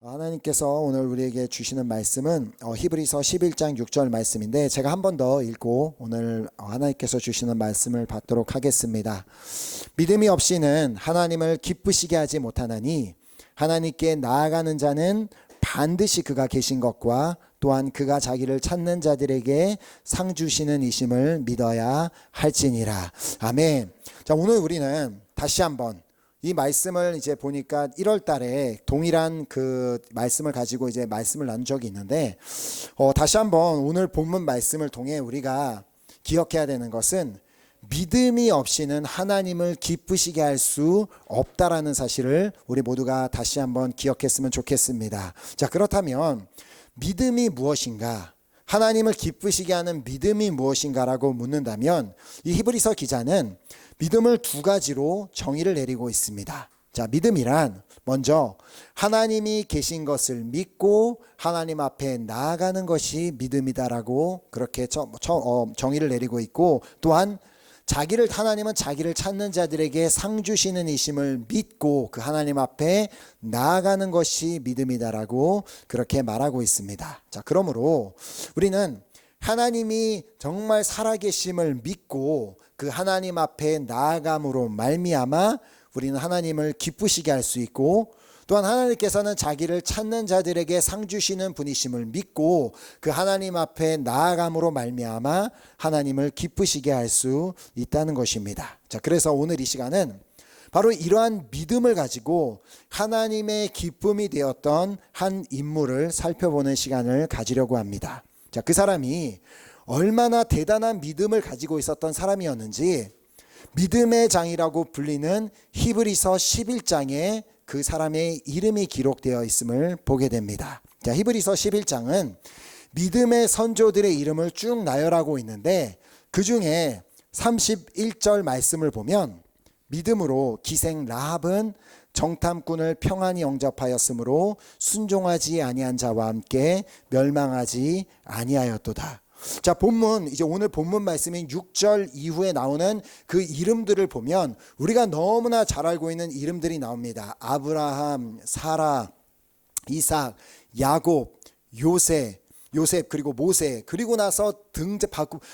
하나님께서 오늘 우리에게 주시는 말씀은 히브리서 11장 6절 말씀인데, 제가 한 번 더 읽고 오늘 하나님께서 주시는 말씀을 받도록 하겠습니다. 믿음이 없이는 하나님을 기쁘시게 하지 못하나니 하나님께 나아가는 자는 반드시 그가 계신 것과 또한 그가 자기를 찾는 자들에게 상 주시는 이심을 믿어야 할지니라. 아멘. 자, 오늘 우리는 다시 한번 이 말씀을 이제 보니까 1월 달에 동일한 그 말씀을 가지고 이제 말씀을 나눈 적이 있는데, 다시 한번 오늘 본문 말씀을 통해 우리가 기억해야 되는 것은 믿음이 없이는 하나님을 기쁘시게 할 수 없다라는 사실을 우리 모두가 다시 한번 기억했으면 좋겠습니다. 자, 그렇다면 믿음이 무엇인가? 하나님을 기쁘시게 하는 믿음이 무엇인가라고 묻는다면 이 히브리서 기자는 믿음을 두 가지로 정의를 내리고 있습니다. 자, 믿음이란 먼저 하나님이 계신 것을 믿고 하나님 앞에 나아가는 것이 믿음이다라고 그렇게 정의를 내리고 있고, 또한 하나님은 자기를 찾는 자들에게 상 주시는 이심을 믿고 그 하나님 앞에 나아가는 것이 믿음이다라고 그렇게 말하고 있습니다. 자, 그러므로 우리는 하나님이 정말 살아계심을 믿고 그 하나님 앞에 나아감으로 말미암아 우리는 하나님을 기쁘시게 할 수 있고, 또한 하나님께서는 자기를 찾는 자들에게 상 주시는 분이심을 믿고 그 하나님 앞에 나아감으로 말미암아 하나님을 기쁘시게 할 수 있다는 것입니다. 자, 그래서 오늘 이 시간은 바로 이러한 믿음을 가지고 하나님의 기쁨이 되었던 한 인물을 살펴보는 시간을 가지려고 합니다. 자, 그 사람이 얼마나 대단한 믿음을 가지고 있었던 사람이었는지 믿음의 장이라고 불리는 히브리서 11장에 그 사람의 이름이 기록되어 있음을 보게 됩니다. 자, 히브리서 11장은 믿음의 선조들의 이름을 쭉 나열하고 있는데, 그 중에 31절 말씀을 보면 믿음으로 기생 라합은 정탐꾼을 평안히 영접하였으므로 순종하지 아니한 자와 함께 멸망하지 아니하였도다. 자, 이제 오늘 본문 말씀인 6절 이후에 나오는 그 이름들을 보면 우리가 너무나 잘 알고 있는 이름들이 나옵니다. 아브라함, 사라, 이삭, 야곱, 요셉, 그리고 모세, 그리고 나서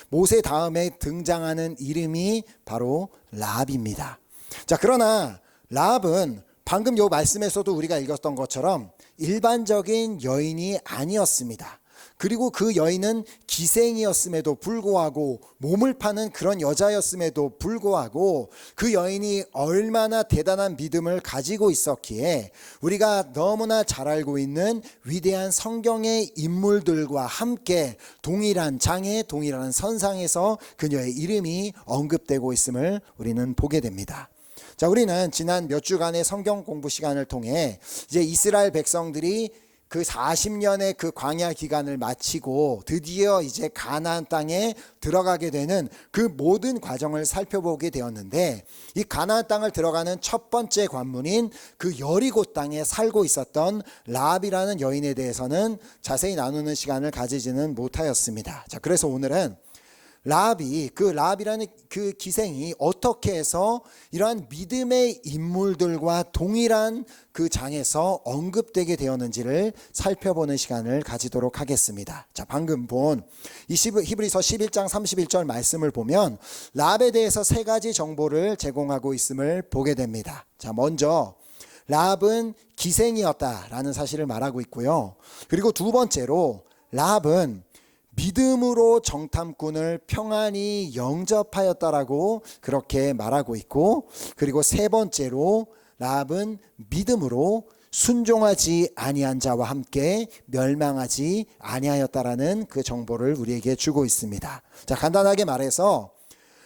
모세 다음에 등장하는 이름이 바로 라합입니다. 자, 그러나 라합은 방금 요 말씀에서도 우리가 읽었던 것처럼 일반적인 여인이 아니었습니다. 그리고 그 여인은 기생이었음에도 불구하고, 몸을 파는 그런 여자였음에도 불구하고 그 여인이 얼마나 대단한 믿음을 가지고 있었기에 우리가 너무나 잘 알고 있는 위대한 성경의 인물들과 함께 동일한 장에 동일한 선상에서 그녀의 이름이 언급되고 있음을 우리는 보게 됩니다. 자, 우리는 지난 몇 주간의 성경 공부 시간을 통해 이제 이스라엘 백성들이 그 40년의 그 광야 기간을 마치고 드디어 이제 가나안 땅에 들어가게 되는 그 모든 과정을 살펴보게 되었는데, 이 가나안 땅을 들어가는 첫 번째 관문인 그 여리고 땅에 살고 있었던 라합이라는 여인에 대해서는 자세히 나누는 시간을 가지지는 못하였습니다. 자, 그래서 오늘은 라합이라는 그 기생이 어떻게 해서 이러한 믿음의 인물들과 동일한 그 장에서 언급되게 되었는지를 살펴보는 시간을 가지도록 하겠습니다. 자, 방금 본 히브리서 11장 31절 말씀을 보면 라합에 대해서 세 가지 정보를 제공하고 있음을 보게 됩니다. 자, 먼저 라합은 기생이었다라는 사실을 말하고 있고요. 그리고 두 번째로 라합은 믿음으로 정탐꾼을 평안히 영접하였다라고 그렇게 말하고 있고, 그리고 세 번째로 라합은 믿음으로 순종하지 아니한 자와 함께 멸망하지 아니하였다라는 그 정보를 우리에게 주고 있습니다. 자, 간단하게 말해서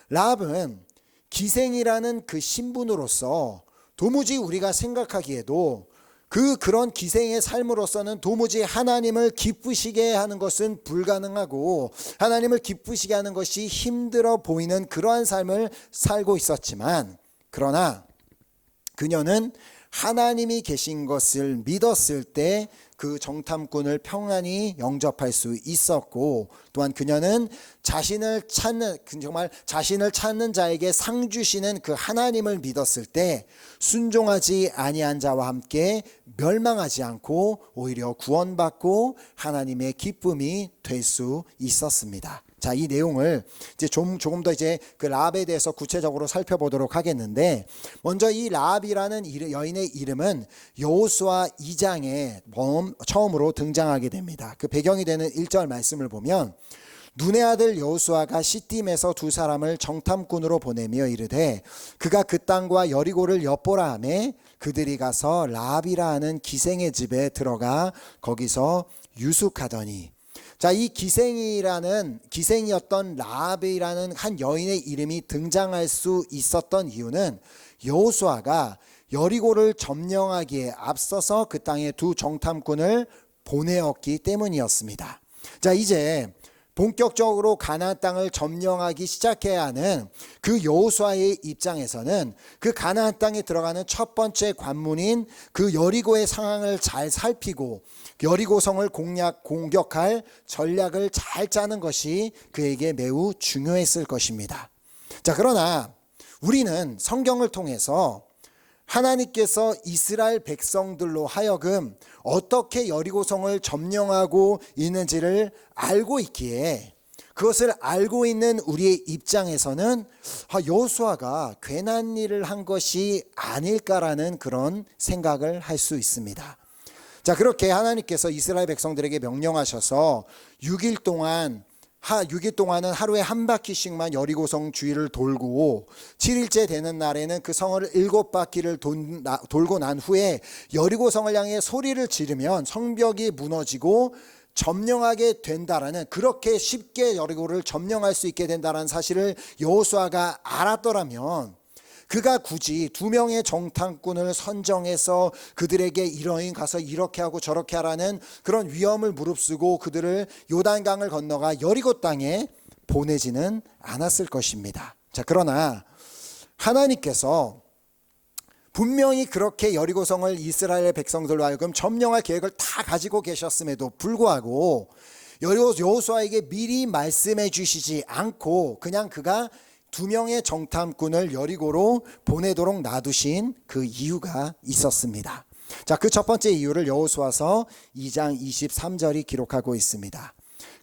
라합은 기생이라는 그 신분으로서 도무지 우리가 생각하기에도 그런 기생의 삶으로서는 도무지 하나님을 기쁘시게 하는 것은 불가능하고 하나님을 기쁘시게 하는 것이 힘들어 보이는 그러한 삶을 살고 있었지만, 그러나 그녀는 하나님이 계신 것을 믿었을 때 그 정탐꾼을 평안히 영접할 수 있었고, 또한 그녀는 정말 자신을 찾는 자에게 상 주시는 그 하나님을 믿었을 때 순종하지 아니한 자와 함께 멸망하지 않고 오히려 구원받고 하나님의 기쁨이 될 수 있었습니다. 자, 이 내용을 이제 조금 더 이제 그 라합에 대해서 구체적으로 살펴보도록 하겠는데, 먼저 이 라합이라는 여인의 이름은 여호수아 2장에 처음으로 등장하게 됩니다. 그 배경이 되는 1절 말씀을 보면, 눈의 아들 여호수아가 시딤에서 두 사람을 정탐꾼으로 보내며 이르되 그가 그 땅과 여리고를 엿보라 하매 그들이 가서 라합이라 하는 기생의 집에 들어가 거기서 유숙하더니. 자, 이 기생이었던 라합이라는 한 여인의 이름이 등장할 수 있었던 이유는 여호수아가 여리고를 점령하기에 앞서서 그 땅에 두 정탐꾼을 보내었기 때문이었습니다. 자, 이제 본격적으로 가나안 땅을 점령하기 시작해야 하는 그 여호수아의 입장에서는 그 가나안 땅에 들어가는 첫 번째 관문인 그 여리고의 상황을 잘 살피고 여리고성을 공격할 전략을 잘 짜는 것이 그에게 매우 중요했을 것입니다. 자, 그러나 우리는 성경을 통해서 하나님께서 이스라엘 백성들로 하여금 어떻게 여리고성을 점령하고 있는지를 알고 있기에, 그것을 알고 있는 우리의 입장에서는 여호수아가 괜한 일을 한 것이 아닐까라는 그런 생각을 할 수 있습니다. 자, 그렇게 하나님께서 이스라엘 백성들에게 명령하셔서 6일 동안은 하루에 한 바퀴씩만 여리고성 주위를 돌고 7일째 되는 날에는 그 성을 7바퀴를 돌고 난 후에 여리고성을 향해 소리를 지르면 성벽이 무너지고 점령하게 된다라는, 그렇게 쉽게 여리고를 점령할 수 있게 된다라는 사실을 여호수아가 알았더라면 그가 굳이 2명의 정탐꾼을 선정해서 그들에게 이러인 가서 이렇게 하고 저렇게 하라는 그런 위험을 무릅쓰고 그들을 요단강을 건너가 여리고 땅에 보내지는 않았을 것입니다. 자, 그러나 하나님께서 분명히 그렇게 여리고성을 이스라엘 백성들로 하여금 점령할 계획을 다 가지고 계셨음에도 불구하고 여호수아에게 미리 말씀해 주시지 않고 그냥 그가 2명의 정탐꾼을 여리고로 보내도록 놔두신 그 이유가 있었습니다. 자, 그 첫 번째 이유를 여호수아서 2장 23절이 기록하고 있습니다.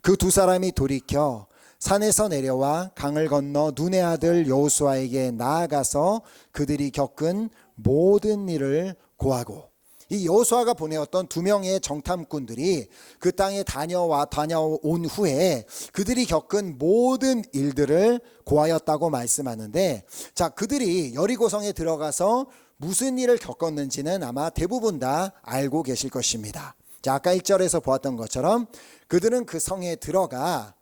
그 두 사람이 돌이켜 산에서 내려와 강을 건너 눈의 아들 여호수아에게 나아가서 그들이 겪은 모든 일을 고하고. 이 여호수아가 보내었던 2명의 정탐꾼들이 그 땅에 다녀온 후에 그들이 겪은 모든 일들을 고하였다고 말씀하는데, 자, 그들이 여리고성에 들어가서 무슨 일을 겪었는지는 아마 대부분 다 알고 계실 것입니다. 자, 아까 1절에서 보았던 것처럼 그들은 그 성에 들어가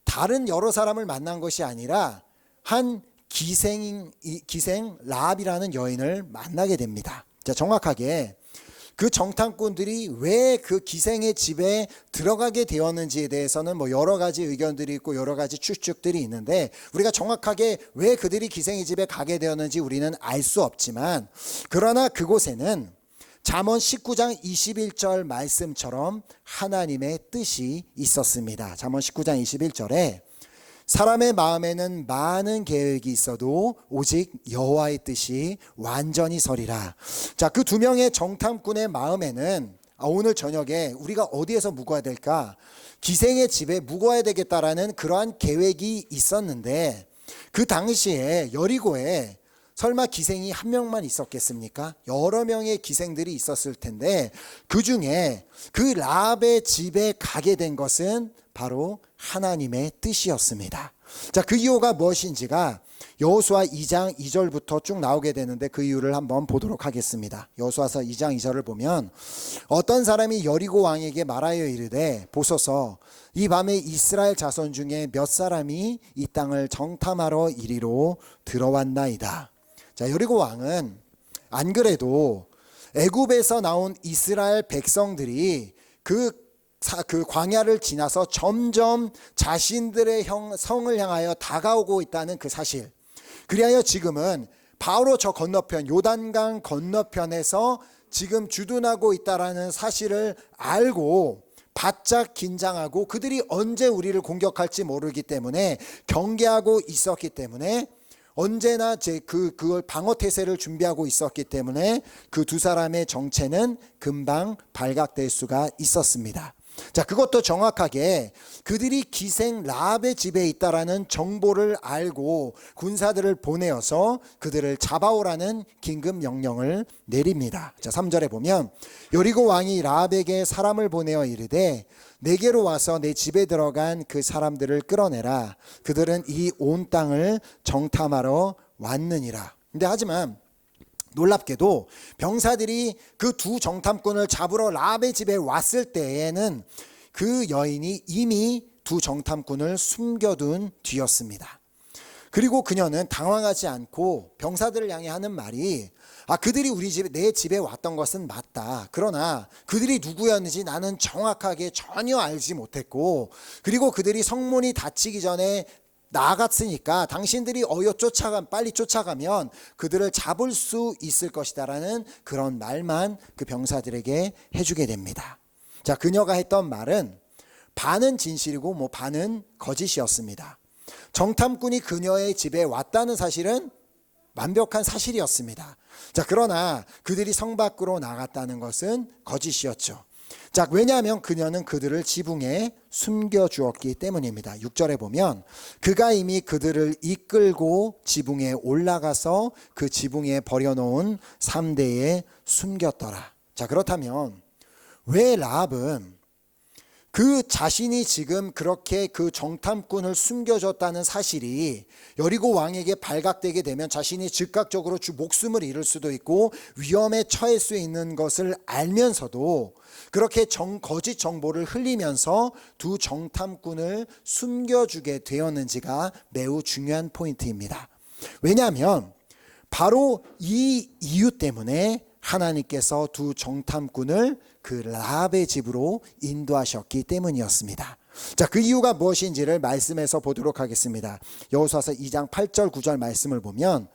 다른 여러 사람을 만난 것이 아니라 한 기생 라합이라는 여인을 만나게 됩니다. 자, 정확하게 그 정탐꾼들이 왜 그 기생의 집에 들어가게 되었는지에 대해서는 여러 가지 의견들이 있고 여러 가지 추측들이 있는데, 우리가 정확하게 왜 그들이 기생의 집에 가게 되었는지 우리는 알 수 없지만, 그러나 그곳에는 잠언 19장 21절 말씀처럼 하나님의 뜻이 있었습니다. 잠언 19장 21절에 사람의 마음에는 많은 계획이 있어도 오직 여호와의 뜻이 완전히 서리라. 자, 그 2명의 정탐꾼의 마음에는 오늘 저녁에 우리가 어디에서 묵어야 될까? 기생의 집에 묵어야 되겠다라는 그러한 계획이 있었는데, 그 당시에 여리고에 설마 기생이 한 명만 있었겠습니까? 여러 명의 기생들이 있었을 텐데 그 중에 그 라합의 집에 가게 된 것은 바로 하나님의 뜻이었습니다. 자, 그 이유가 무엇인지가 여호수아 2장 2절부터 쭉 나오게 되는데 그 이유를 한번 보도록 하겠습니다. 여호수아서 2장 2절을 보면 어떤 사람이 여리고 왕에게 말하여 이르되 보소서 이 밤에 이스라엘 자손 중에 몇 사람이 이 땅을 정탐하러 이리로 들어왔나이다. 자, 여리고 왕은 안 그래도 애굽에서 나온 이스라엘 백성들이 그 광야를 지나서 점점 자신들의 성을 향하여 다가오고 있다는 그 사실, 그리하여 지금은 바로 저 건너편 요단강 건너편에서 지금 주둔하고 있다라는 사실을 알고 바짝 긴장하고 그들이 언제 우리를 공격할지 모르기 때문에 경계하고 있었기 때문에 언제나 그걸 방어 태세를 준비하고 있었기 때문에 그 두 사람의 정체는 금방 발각될 수가 있었습니다. 자, 그것도 정확하게 그들이 기생 라합의 집에 있다라는 정보를 알고 군사들을 보내어서 그들을 잡아오라는 긴급 명령을 내립니다. 자, 3절에 보면 여리고 왕이 라합에게 사람을 보내어 이르되 내게로 와서 내 집에 들어간 그 사람들을 끌어내라. 그들은 이 온 땅을 정탐하러 왔느니라. 근데 하지만 놀랍게도 병사들이 그 두 정탐꾼을 잡으러 라합의 집에 왔을 때에는 그 여인이 이미 두 정탐꾼을 숨겨둔 뒤였습니다. 그리고 그녀는 당황하지 않고 병사들을 향해 하는 말이 그들이 내 집에 왔던 것은 맞다. 그러나 그들이 누구였는지 나는 정확하게 전혀 알지 못했고 그리고 그들이 성문이 닫히기 전에 나갔으니까 당신들이 빨리 쫓아가면 그들을 잡을 수 있을 것이다라는 그런 말만 그 병사들에게 해주게 됩니다. 자, 그녀가 했던 말은 반은 진실이고 반은 거짓이었습니다. 정탐꾼이 그녀의 집에 왔다는 사실은 완벽한 사실이었습니다. 자, 그러나 그들이 성 밖으로 나갔다는 것은 거짓이었죠. 자, 왜냐하면 그녀는 그들을 지붕에 숨겨주었기 때문입니다. 6절에 보면 그가 이미 그들을 이끌고 지붕에 올라가서 그 지붕에 버려놓은 3대에 숨겼더라. 자, 그렇다면 왜 라합은 그 자신이 지금 그렇게 그 정탐꾼을 숨겨줬다는 사실이 여리고 왕에게 발각되게 되면 자신이 즉각적으로 목숨을 잃을 수도 있고 위험에 처할 수 있는 것을 알면서도 그렇게 거짓 정보를 흘리면서 두 정탐꾼을 숨겨주게 되었는지가 매우 중요한 포인트입니다. 왜냐하면 바로 이 이유 때문에 하나님께서 두 정탐꾼을 그 라합의 집으로 인도하셨기 때문이었습니다. 자, 그 이유가 무엇인지를 말씀에서 보도록 하겠습니다. 여호수아서 2장 8절 9절 말씀을 보면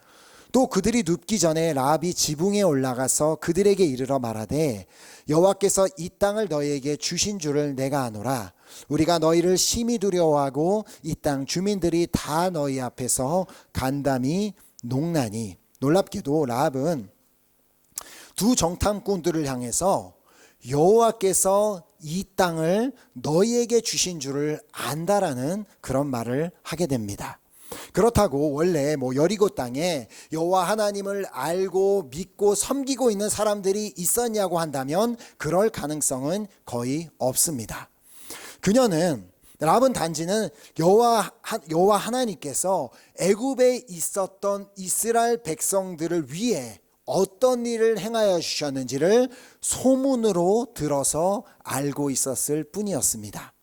또 그들이 눕기 전에 라합이 지붕에 올라가서 그들에게 이르러 말하되 여호와께서 이 땅을 너희에게 주신 줄을 내가 아노라. 우리가 너희를 심히 두려워하고 이 땅 주민들이 다 너희 앞에서 간담이 농나니. 놀랍게도 라합은 두 정탐꾼들을 향해서 여호와께서 이 땅을 너희에게 주신 줄을 안다라는 그런 말을 하게 됩니다. 그렇다고 원래 여리고 땅에 여호와 하나님을 알고 믿고 섬기고 있는 사람들이 있었냐고 한다면 그럴 가능성은 거의 없습니다. 라합은 단지는 여호와 하나님께서 애굽에 있었던 이스라엘 백성들을 위해 어떤 일을 행하여 주셨는지를 소문으로 들어서 알고 있었을 뿐이었습니다.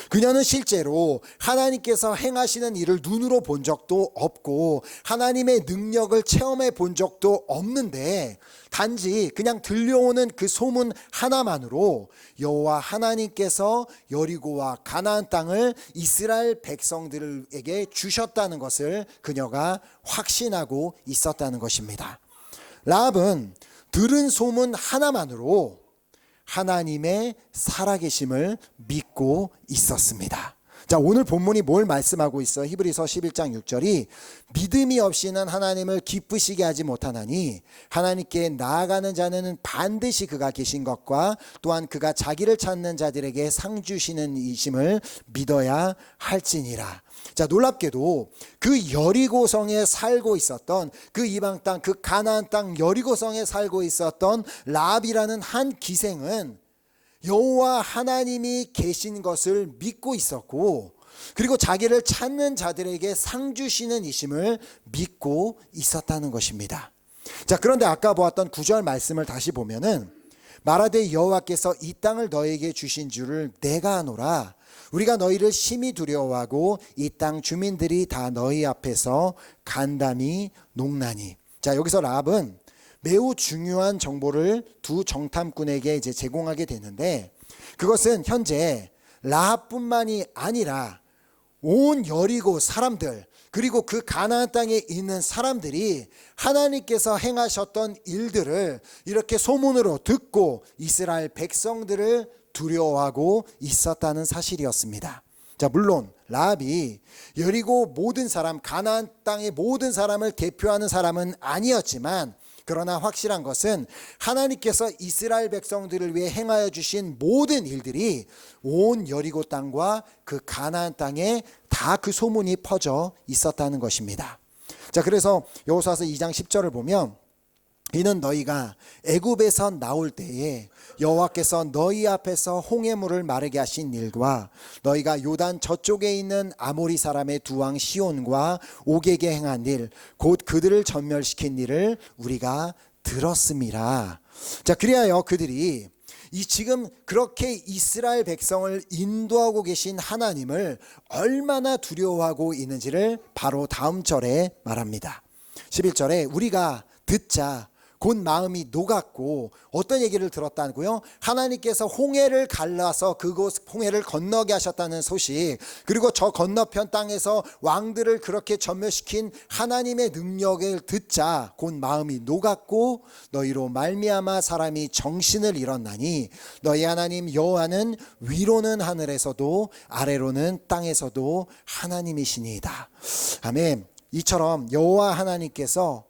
그녀는 실제로 하나님께서 행하시는 일을 눈으로 본 적도 없고 하나님의 능력을 체험해 본 적도 없는데 단지 그냥 들려오는 그 소문 하나만으로 여호와 하나님께서 여리고와 가나안 땅을 이스라엘 백성들에게 주셨다는 것을 그녀가 확신하고 있었다는 것입니다. 라합은 들은 소문 하나만으로 하나님의 살아계심을 믿고 있었습니다. 자, 오늘 본문이 뭘 말씀하고 있어? 히브리서 11장 6절이 믿음이 없이는 하나님을 기쁘시게 하지 못하나니 하나님께 나아가는 자는 반드시 그가 계신 것과 또한 그가 자기를 찾는 자들에게 상 주시는 이심을 믿어야 할지니라. 자, 놀랍게도 그 여리고성에 살고 있었던 그 이방 땅, 그 가나안 땅 여리고성에 살고 있었던 라합이라는 한 기생은 여호와 하나님이 계신 것을 믿고 있었고 그리고 자기를 찾는 자들에게 상 주시는 이심을 믿고 있었다는 것입니다. 자, 그런데 아까 보았던 9절 말씀을 다시 보면은 말하되 여호와께서 이 땅을 너에게 주신 줄을 내가 아노라. 우리가 너희를 심히 두려워하고 이 땅 주민들이 다 너희 앞에서 간담이 농나니. 자, 여기서 라합은 매우 중요한 정보를 두 정탐꾼에게 제공하게 되는데 그것은 현재 라합뿐만이 아니라 온 여리고 사람들 그리고 그 가나안 땅에 있는 사람들이 하나님께서 행하셨던 일들을 이렇게 소문으로 듣고 이스라엘 백성들을 두려워하고 있었다는 사실이었습니다. 자, 물론 라합이 여리고 모든 사람, 가나안 땅의 모든 사람을 대표하는 사람은 아니었지만, 그러나 확실한 것은 하나님께서 이스라엘 백성들을 위해 행하여 주신 모든 일들이 온 여리고 땅과 그 가나안 땅에 다 그 소문이 퍼져 있었다는 것입니다. 자, 그래서 여호수아서 2장 10절을 보면, 이는 너희가 애굽에서 나올 때에 여호와께서 너희 앞에서 홍해물을 마르게 하신 일과 너희가 요단 저쪽에 있는 아모리 사람의 두 왕 시온과 옥에게 행한 일, 곧 그들을 전멸시킨 일을 우리가 들었음이라. 자, 그리하여 그들이 이 지금 그렇게 이스라엘 백성을 인도하고 계신 하나님을 얼마나 두려워하고 있는지를 바로 다음 절에 말합니다. 11절에 우리가 듣자 곧 마음이 녹았고, 어떤 얘기를 들었다고요? 하나님께서 홍해를 갈라서 그곳 홍해를 건너게 하셨다는 소식, 그리고 저 건너편 땅에서 왕들을 그렇게 전멸시킨 하나님의 능력을 듣자 곧 마음이 녹았고, 너희로 말미암아 사람이 정신을 잃었나니 너희 하나님 여호와는 위로는 하늘에서도 아래로는 땅에서도 하나님이시니이다. 아멘. 이처럼 여호와 하나님께서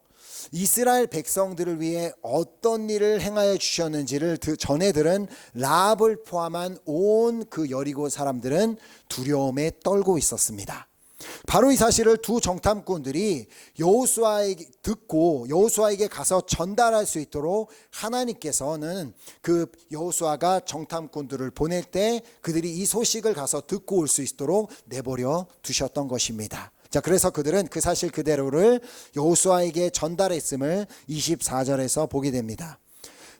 이스라엘 백성들을 위해 어떤 일을 행하여 주셨는지를 전해 들은 라합을 포함한 온 그 여리고 사람들은 두려움에 떨고 있었습니다. 바로 이 사실을 두 정탐꾼들이 여호수아에게 듣고 여호수아에게 가서 전달할 수 있도록 하나님께서는 그 여호수아가 정탐꾼들을 보낼 때 그들이 이 소식을 가서 듣고 올 수 있도록 내버려 두셨던 것입니다. 자, 그래서 그들은 그 사실 그대로를 여호수아에게 전달했음을 24절에서 보게 됩니다.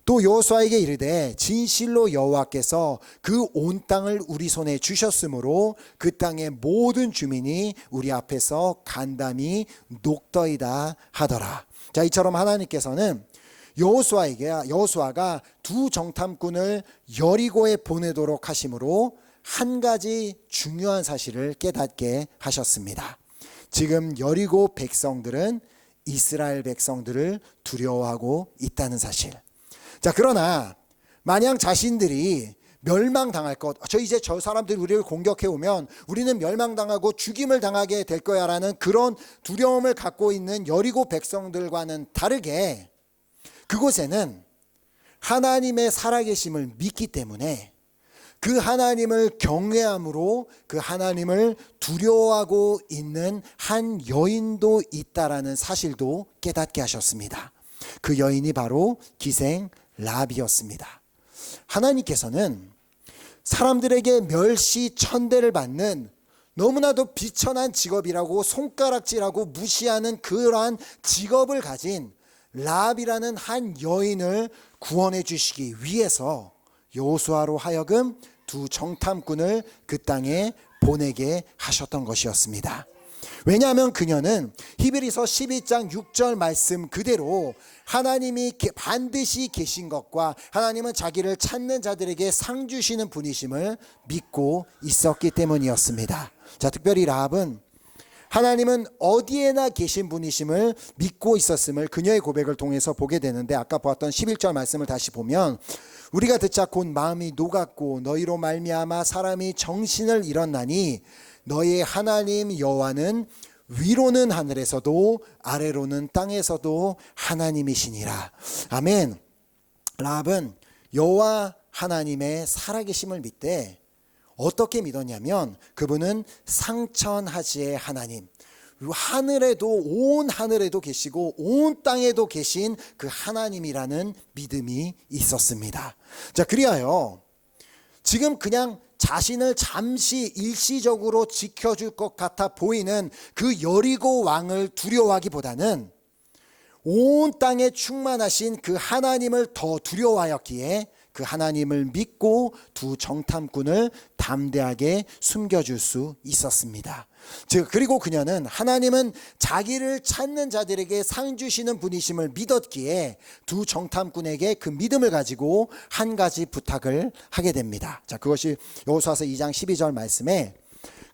또 여호수아에게 이르되 진실로 여호와께서 그 온 땅을 우리 손에 주셨으므로 그 땅의 모든 주민이 우리 앞에서 간담이 녹더이다 하더라. 자, 이처럼 하나님께서는 여호수아가 두 정탐꾼을 여리고에 보내도록 하심으로 한 가지 중요한 사실을 깨닫게 하셨습니다. 지금 여리고 백성들은 이스라엘 백성들을 두려워하고 있다는 사실. 자, 그러나 마냥 자신들이 멸망당할 것, 이제 저 사람들이 우리를 공격해 오면 우리는 멸망당하고 죽임을 당하게 될 거야 라는 그런 두려움을 갖고 있는 여리고 백성들과는 다르게 그곳에는 하나님의 살아계심을 믿기 때문에 그 하나님을 경외함으로 그 하나님을 두려워하고 있는 한 여인도 있다라는 사실도 깨닫게 하셨습니다. 그 여인이 바로 기생 라합이었습니다. 하나님께서는 사람들에게 멸시천대를 받는 너무나도 비천한 직업이라고 손가락질하고 무시하는 그러한 직업을 가진 라합이라는 한 여인을 구원해 주시기 위해서 여호수아로 하여금 두 정탐꾼을 그 땅에 보내게 하셨던 것이었습니다. 왜냐하면 그녀는 히브리서 12장 6절 말씀 그대로 하나님이 반드시 계신 것과 하나님은 자기를 찾는 자들에게 상 주시는 분이심을 믿고 있었기 때문이었습니다. 자, 특별히 라합은 하나님은 어디에나 계신 분이심을 믿고 있었음을 그녀의 고백을 통해서 보게 되는데, 아까 보았던 11절 말씀을 다시 보면 우리가 듣자 곧 마음이 녹았고 너희로 말미암아 사람이 정신을 잃었나니 너희의 하나님 여호와는 위로는 하늘에서도 아래로는 땅에서도 하나님이시니라. 아멘. 라합은 여호와 하나님의 살아계심을 믿되 어떻게 믿었냐면 그분은 상천하지의 하나님, 하늘에도 온 하늘에도 계시고 온 땅에도 계신 그 하나님이라는 믿음이 있었습니다. 자, 그리하여 지금 그냥 자신을 잠시 일시적으로 지켜줄 것 같아 보이는 그 여리고 왕을 두려워하기보다는 온 땅에 충만하신 그 하나님을 더 두려워하였기에 그 하나님을 믿고 두 정탐꾼을 담대하게 숨겨줄 수 있었습니다. 즉, 그리고 그녀는 하나님은 자기를 찾는 자들에게 상 주시는 분이심을 믿었기에 두 정탐꾼에게 그 믿음을 가지고 한 가지 부탁을 하게 됩니다. 자, 그것이 여호수아서 2장 12절 말씀에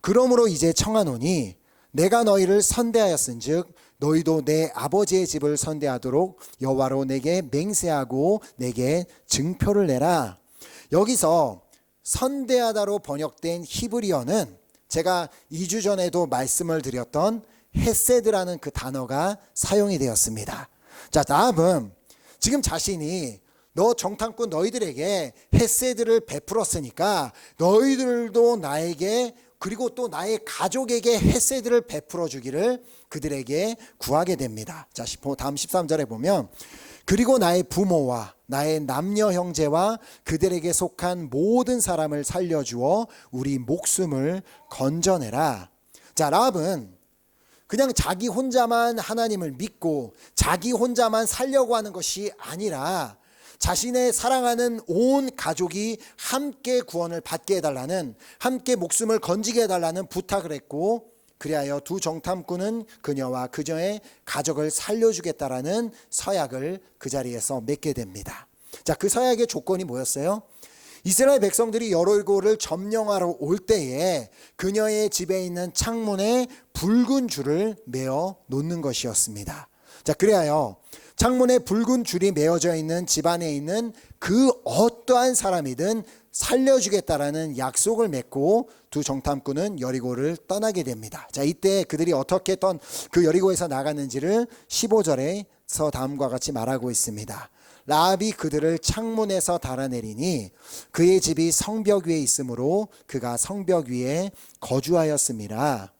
그러므로 이제 청하노니 내가 너희를 선대하였은즉 너희도 내 아버지의 집을 선대하도록 여호와로 내게 맹세하고 내게 증표를 내라. 여기서 선대하다로 번역된 히브리어는 제가 2주 전에도 말씀을 드렸던 헤세드라는 그 단어가 사용이 되었습니다. 자, 다음은 지금 자신이 너 정탐꾼 너희들에게 헤세드를 베풀었으니까 너희들도 나에게 그리고 또 나의 가족에게 헤세드를 베풀어 주기를 그들에게 구하게 됩니다. 자, 다음 13절에 보면 그리고 나의 부모와 나의 남녀 형제와 그들에게 속한 모든 사람을 살려주어 우리 목숨을 건져내라. 자, 라합은 그냥 자기 혼자만 하나님을 믿고 자기 혼자만 살려고 하는 것이 아니라 자신의 사랑하는 온 가족이 함께 구원을 받게 해달라는, 함께 목숨을 건지게 해달라는 부탁을 했고, 그리하여 두 정탐꾼은 그녀와 그녀의 가족을 살려주겠다라는 서약을 그 자리에서 맺게 됩니다. 자, 그 서약의 조건이 뭐였어요? 이스라엘 백성들이 여리고를 점령하러 올 때에 그녀의 집에 있는 창문에 붉은 줄을 메어 놓는 것이었습니다. 자, 그리하여 창문에 붉은 줄이 메어져 있는 집안에 있는 그 어떠한 사람이든 살려주겠다라는 약속을 맺고 두 정탐꾼은 여리고를 떠나게 됩니다. 자, 이때 그들이 어떻게 그 여리고에서 나갔는지를 15절에서 다음과 같이 말하고 있습니다. 라합이 그들을 창문에서 달아내리니 그의 집이 성벽 위에 있으므로 그가 성벽 위에 거주하였습니다.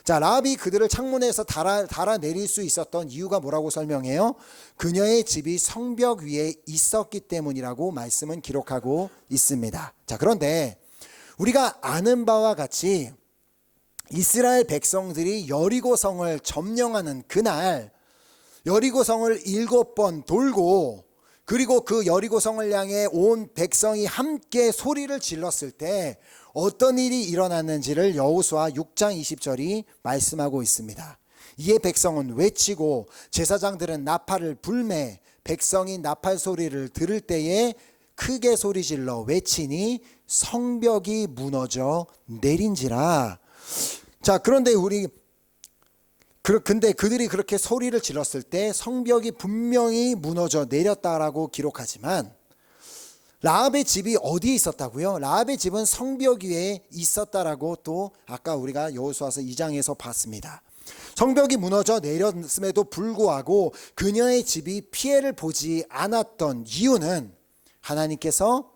자, 라합이 그들을 창문에서 달아내릴 수 있었던 이유가 뭐라고 설명해요? 그녀의 집이 성벽 위에 있었기 때문이라고 말씀은 기록하고 있습니다. 자, 그런데 우리가 아는 바와 같이 이스라엘 백성들이 여리고성을 점령하는 그날 여리고성을 7번 돌고 그리고 그 여리고성을 향해 온 백성이 함께 소리를 질렀을 때 어떤 일이 일어났는지를 여호수아 6장 20절이 말씀하고 있습니다. 이에 백성은 외치고 제사장들은 나팔을 불매 백성이 나팔 소리를 들을 때에 크게 소리질러 외치니 성벽이 무너져 내린지라. 자, 그런데 근데 그들이 그렇게 소리를 질렀을 때 성벽이 분명히 무너져 내렸다라고 기록하지만 라합의 집이 어디에 있었다고요? 라합의 집은 성벽 위에 있었다라고 또 아까 우리가 여호수아서 2장에서 봤습니다. 성벽이 무너져 내렸음에도 불구하고 그녀의 집이 피해를 보지 않았던 이유는 하나님께서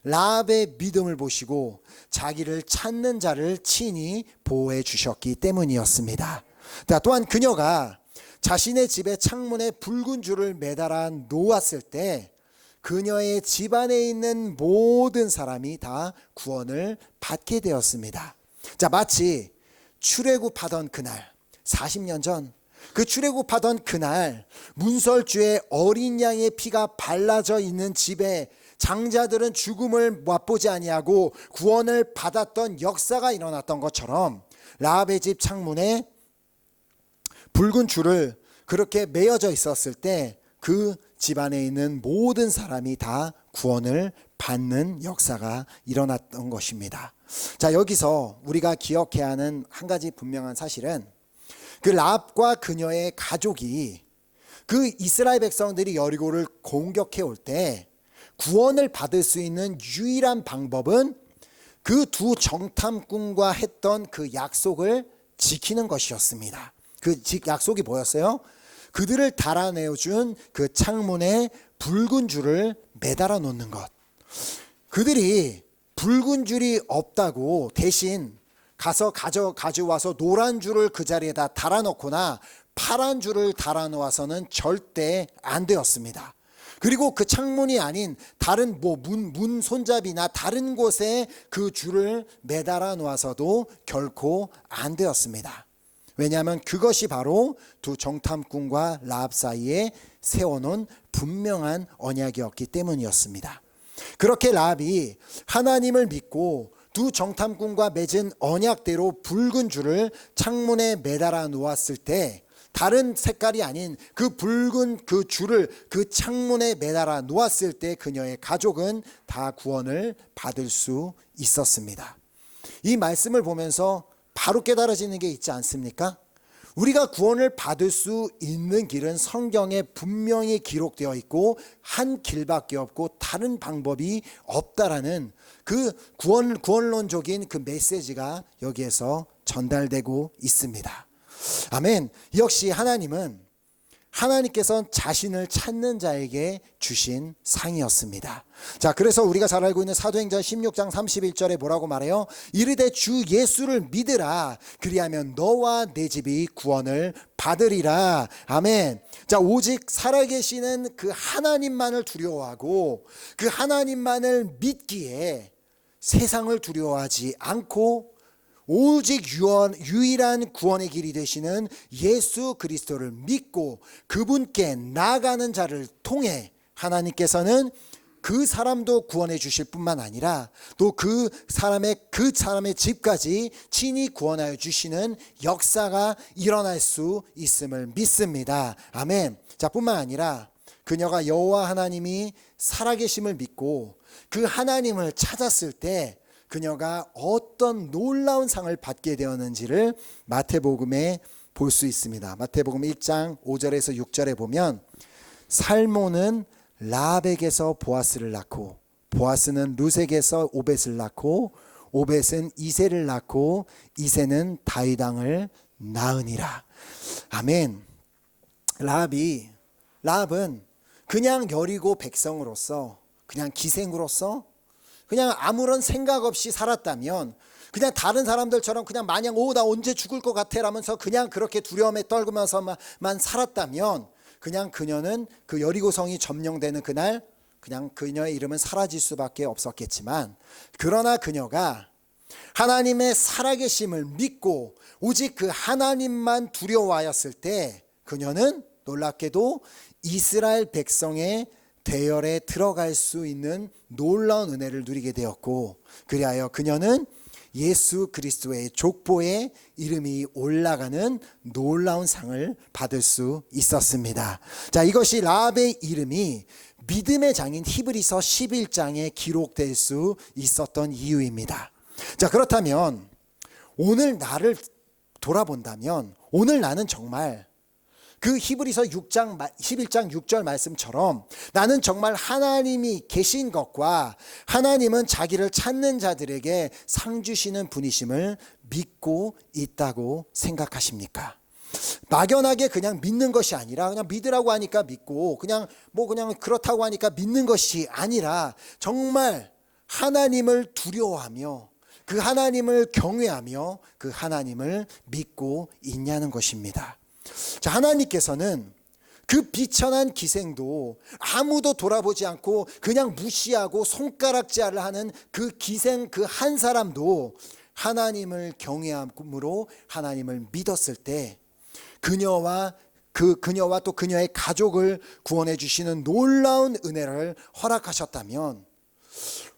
라합의 믿음을 보시고 자기를 찾는 자를 친히 보호해 주셨기 때문이었습니다. 또한 그녀가 자신의 집의 창문에 붉은 줄을 매달아 놓았을 때 그녀의 집안에 있는 모든 사람이 다 구원을 받게 되었습니다. 자, 마치 출애굽하던 그날 40년 전 그 출애굽하던 그날 문설주에 어린 양의 피가 발라져 있는 집에 장자들은 죽음을 맛보지 아니하고 구원을 받았던 역사가 일어났던 것처럼 라합의 집 창문에 붉은 줄을 그렇게 매어져 있었을 때 그 집안에 있는 모든 사람이 다 구원을 받는 역사가 일어났던 것입니다. 자, 여기서 우리가 기억해야 하는 한 가지 분명한 사실은 그 라합과 그녀의 가족이 그 이스라엘 백성들이 여리고를 공격해 올 때 구원을 받을 수 있는 유일한 방법은 그 두 정탐꾼과 했던 그 약속을 지키는 것이었습니다. 그 약속이 뭐였어요? 그들을 달아내준 그 창문에 붉은 줄을 매달아 놓는 것. 그들이 붉은 줄이 없다고 대신 가서 가져와서 노란 줄을 그 자리에다 달아놓거나 파란 줄을 달아놓아서는 절대 안 되었습니다. 그리고 그 창문이 아닌 다른 문 손잡이나 다른 곳에 그 줄을 매달아 놓아서도 결코 안 되었습니다. 왜냐하면 그것이 바로 두 정탐꾼과 라합 사이에 세워놓은 분명한 언약이었기 때문이었습니다. 그렇게 라합이 하나님을 믿고 두 정탐꾼과 맺은 언약대로 붉은 줄을 창문에 매달아 놓았을 때 다른 색깔이 아닌 그 붉은 그 줄을 그 창문에 매달아 놓았을 때 그녀의 가족은 다 구원을 받을 수 있었습니다. 이 말씀을 보면서 바로 깨달아지는 게 있지 않습니까? 우리가 구원을 받을 수 있는 길은 성경에 분명히 기록되어 있고 한 길밖에 없고 다른 방법이 없다라는 그 구원론적인 그 메시지가 여기에서 전달되고 있습니다. 아멘. 역시 하나님께서 자신을 찾는 자에게 주신 상이었습니다. 자, 그래서 우리가 잘 알고 있는 사도행전 16장 31절에 뭐라고 말해요? 이르되 주 예수를 믿으라. 그리하면 너와 내 집이 구원을 받으리라. 아멘. 자, 오직 살아계시는 그 하나님만을 두려워하고 그 하나님만을 믿기에 세상을 두려워하지 않고 오직 유일한 구원의 길이 되시는 예수 그리스도를 믿고 그분께 나아가는 자를 통해 하나님께서는 그 사람도 구원해 주실 뿐만 아니라 또 그 사람의 집까지 친히 구원하여 주시는 역사가 일어날 수 있음을 믿습니다. 아멘. 자, 뿐만 아니라 그녀가 여호와 하나님이 살아계심을 믿고 그 하나님을 찾았을 때 그녀가 어떤 놀라운 상을 받게 되었는지를 마태복음에 볼 수 있습니다. 마태복음 1장 5절에서 6절에 보면 살모는 라합에게서 보아스를 낳고 보아스는 룻에게서 오벳을 낳고 오벳은 이새를 낳고 이새는 다윗 왕을 낳으니라. 아멘. 라합은 그냥 여리고 백성으로서 그냥 기생으로서 그냥 아무런 생각 없이 살았다면 그냥 다른 사람들처럼 그냥 마냥 나 언제 죽을 것 같아 라면서 그냥 그렇게 두려움에 떨면서만 살았다면 그냥 그녀는 그 여리고성이 점령되는 그날 그냥 그녀의 이름은 사라질 수밖에 없었겠지만 그러나 그녀가 하나님의 살아계심을 믿고 오직 그 하나님만 두려워하였을 때 그녀는 놀랍게도 이스라엘 백성의 대열에 들어갈 수 있는 놀라운 은혜를 누리게 되었고 그리하여 그녀는 예수 그리스도의 족보에 이름이 올라가는 놀라운 상을 받을 수 있었습니다. 자, 이것이 라합의 이름이 믿음의 장인 히브리서 11장에 기록될 수 있었던 이유입니다. 자, 그렇다면 오늘 나를 돌아본다면 오늘 나는 정말 그 히브리서 11장 6절 말씀처럼 나는 정말 하나님이 계신 것과 하나님은 자기를 찾는 자들에게 상 주시는 분이심을 믿고 있다고 생각하십니까? 막연하게 그냥 믿는 것이 아니라 그냥 믿으라고 하니까 믿고 그냥 그렇다고 하니까 믿는 것이 아니라 정말 하나님을 두려워하며 그 하나님을 경외하며 그 하나님을 믿고 있냐는 것입니다. 자, 하나님께서는 그 비천한 기생도 아무도 돌아보지 않고 그냥 무시하고 손가락질을 하는 그 기생 그 한 사람도 하나님을 경외함으로 하나님을 믿었을 때 그녀와 또 그녀의 가족을 구원해 주시는 놀라운 은혜를 허락하셨다면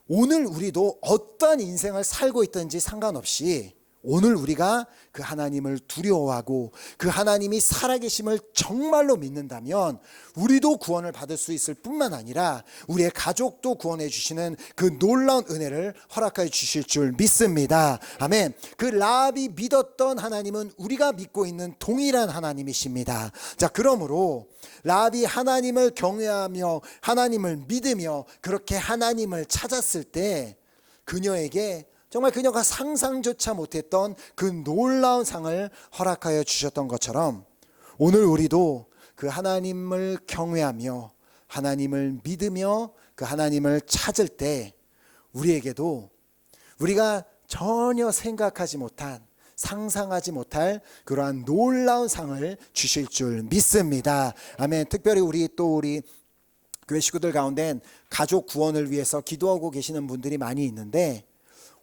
오늘 우리도 어떤 인생을 살고 있든지 상관없이 오늘 우리가 그 하나님을 두려워하고 그 하나님이 살아계심을 정말로 믿는다면 우리도 구원을 받을 수 있을 뿐만 아니라 우리의 가족도 구원해 주시는 그 놀라운 은혜를 허락해 주실 줄 믿습니다. 아멘. 그 라합이 믿었던 하나님은 우리가 믿고 있는 동일한 하나님이십니다. 자, 그러므로 라합이 하나님을 경외하며 하나님을 믿으며 그렇게 하나님을 찾았을 때 그녀에게 정말 그녀가 상상조차 못했던 그 놀라운 상을 허락하여 주셨던 것처럼 오늘 우리도 그 하나님을 경외하며 하나님을 믿으며 그 하나님을 찾을 때 우리에게도 우리가 전혀 생각하지 못한 상상하지 못할 그러한 놀라운 상을 주실 줄 믿습니다. 아멘. 특별히 우리 교회 식구들 가운데 가족 구원을 위해서 기도하고 계시는 분들이 많이 있는데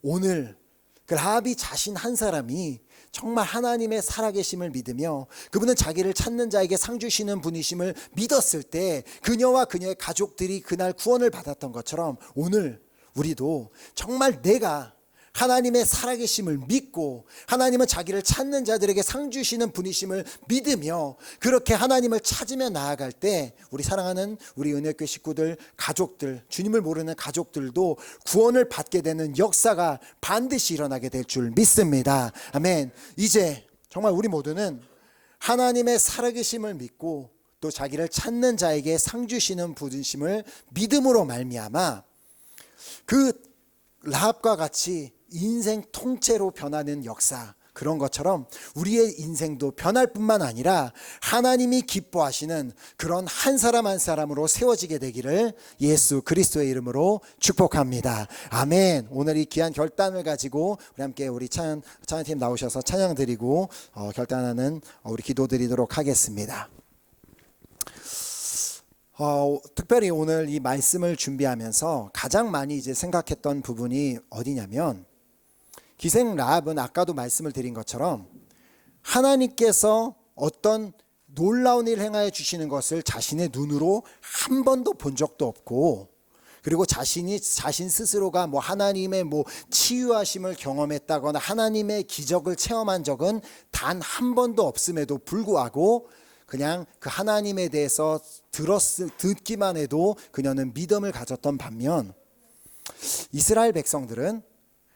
오늘 그 라합이 자신 한 사람이 정말 하나님의 살아계심을 믿으며 그분은 자기를 찾는 자에게 상 주시는 분이심을 믿었을 때 그녀와 그녀의 가족들이 그날 구원을 받았던 것처럼 오늘 우리도 정말 내가 하나님의 살아계심을 믿고 하나님은 자기를 찾는 자들에게 상 주시는 분이심을 믿으며 그렇게 하나님을 찾으며 나아갈 때 우리 사랑하는 우리 은혜교회 식구들, 가족들, 주님을 모르는 가족들도 구원을 받게 되는 역사가 반드시 일어나게 될 줄 믿습니다. 아멘. 이제 정말 우리 모두는 하나님의 살아계심을 믿고 또 자기를 찾는 자에게 상 주시는 분이심을 믿음으로 말미암아 그 라합과 같이 인생 통째로 변하는 역사, 그런 것처럼 우리의 인생도 변할 뿐만 아니라 하나님이 기뻐하시는 그런 한 사람 한 사람으로 세워지게 되기를 예수 그리스도의 이름으로 축복합니다. 아멘. 오늘 이 귀한 결단을 가지고 우리 함께 우리 찬양팀 나오셔서 찬양 드리고 결단하는 우리 기도 드리도록 하겠습니다. 특별히 오늘 이 말씀을 준비하면서 가장 많이 이제 생각했던 부분이 어디냐면, 기생 라합은 아까도 말씀을 드린 것처럼 하나님께서 어떤 놀라운 일 행하여 주시는 것을 자신의 눈으로 한 번도 본 적도 없고, 그리고 자신 스스로가 하나님의 치유하심을 경험했다거나 하나님의 기적을 체험한 적은 단 한 번도 없음에도 불구하고 그냥 그 하나님에 대해서 듣기만 해도 그녀는 믿음을 가졌던 반면, 이스라엘 백성들은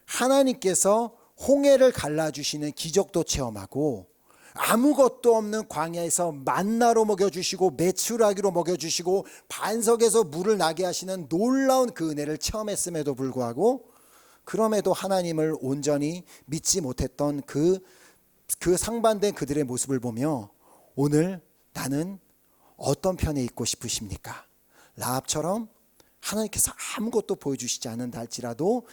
하나님께서 홍해를 갈라주시는 기적도 체험하고 아무것도 없는 광야에서 만나로 먹여주시고 메추라기로 먹여주시고 반석에서 물을 나게 하시는 놀라운 그 은혜를 체험했음에도 불구하고, 그럼에도 하나님을 온전히 믿지 못했던 그 상반된 그들의 모습을 보며 오늘 나는 어떤 편에 있고 싶으십니까? 라합처럼 하나님께서 아무것도 보여주시지 않는다 할지라도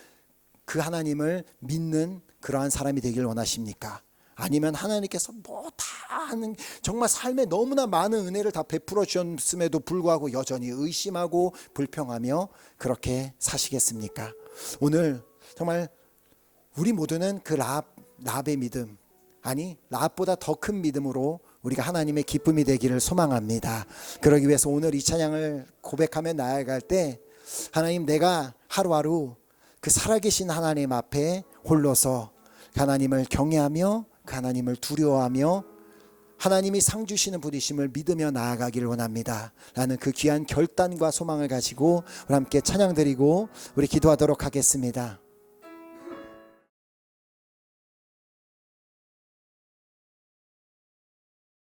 그 하나님을 믿는 그러한 사람이 되길 원하십니까? 아니면 하나님께서 다 하는, 정말 삶에 너무나 많은 은혜를 다 베풀어 주셨음에도 불구하고 여전히 의심하고 불평하며 그렇게 사시겠습니까? 오늘 정말 우리 모두는 그 라합의 믿음, 아니 라합보다 더 큰 믿음으로 우리가 하나님의 기쁨이 되기를 소망합니다. 그러기 위해서 오늘 이 찬양을 고백하며 나아갈 때, 하나님, 내가 하루하루 그 살아계신 하나님 앞에 홀로서 하나님을 경외하며 그 하나님을 두려워하며 하나님이 상 주시는 분이심을 믿으며 나아가기를 원합니다 라는 그 귀한 결단과 소망을 가지고 우리 함께 찬양 드리고 우리 기도하도록 하겠습니다.